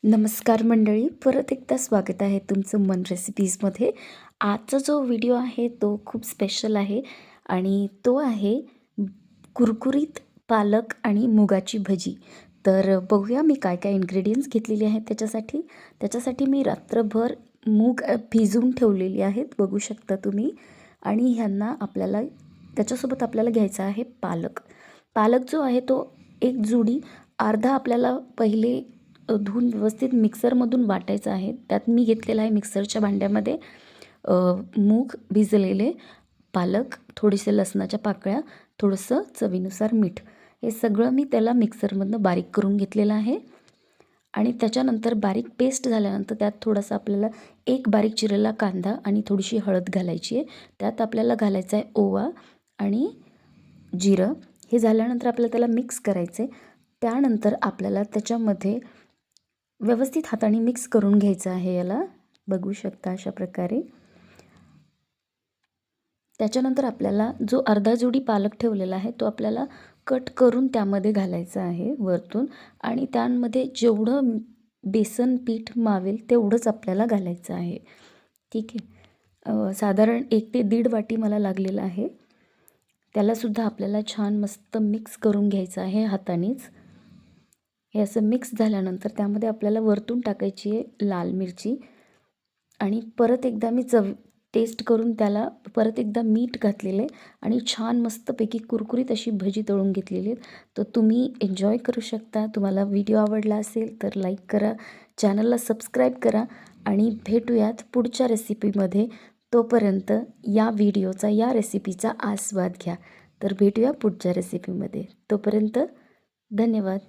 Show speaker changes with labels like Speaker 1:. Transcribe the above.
Speaker 1: नमस्कार मंडळी, परत एकदा स्वागत आहे तुमचं मन रेसिपीजमध्ये. आजचा जो व्हिडिओ आहे तो खूप स्पेशल आहे आणि तो आहे कुरकुरीत पालक आणि मुगाची भजी. तर बघूया मी काय काय इन्ग्रेडियंट्स घेतलेले आहेत त्याच्यासाठी मी रात्रभर मूग भिजवून ठेवलेली आहेत, बघू शकता तुम्ही. आणि ह्यांना त्याच्यासोबत आपल्याला घ्यायचा आहे पालक. पालक जो आहे तो एक जुडी अर्धा आपल्याला पहिले धुवून व्यवस्थित मिक्सरमधून वाटायचं आहे. त्यात मी घेतलेला आहे मिक्सरच्या भांड्यामध्ये मूग भिजलेले, पालक, थोडेसे लसणाच्या पाकळ्या, थोडंसं चवीनुसार मीठ. हे सगळं मी त्याला मिक्सरमधनं बारीक करून घेतलेलं आहे. आणि त्याच्यानंतर बारीक पेस्ट झाल्यानंतर त्यात थोडासा आपल्याला एक बारीक चिरलेला कांदा आणि थोडीशी हळद घालायची आहे. त्यात आपल्याला घालायचं आहे ओवा आणि जिरं. हे झाल्यानंतर आपल्याला त्याला मिक्स करायचं आहे. त्यानंतर आपल्याला त्याच्यामध्ये व्यवस्थित हाताने मिक्स करून घ्यायचं आहे याला, बघू शकता अशा प्रकारे. त्याच्यानंतर आपल्याला जो अर्धा जुडी पालक ठेवलेला आहे तो आपल्याला कट करून त्यामध्ये घालायचा आहे वरतून. आणि त्यामध्ये जेवढं बेसन पीठ मावेल तेवढंच आपल्याला घालायचं आहे. ठीक आहे. साधारण 1 ते 1.5 वाटी मला लागलेलं आहे. त्यालासुद्धा आपल्याला छान मस्त मिक्स करून घ्यायचं आहे हातानेच. हे असं मिक्स झाल्यानंतर त्यामध्ये आपल्याला वरतून टाकायची आहे लाल मिरची. आणि परत एकदा मी टेस्ट करून त्याला परत एकदा मीठ घातलेलं आहे आणि छान मस्तपैकी कुरकुरीत अशी भजी तळून घेतलेली आहेत. तर तुम्ही एन्जॉय करू शकता. तुम्हाला व्हिडिओ आवडला असेल तर लाईक करा, चॅनलला सबस्क्राईब करा आणि भेटूयात पुढच्या रेसिपीमध्ये. तोपर्यंत या रेसिपीचा आस्वाद घ्या. तर भेटूया पुढच्या रेसिपीमध्ये. तोपर्यंत धन्यवाद.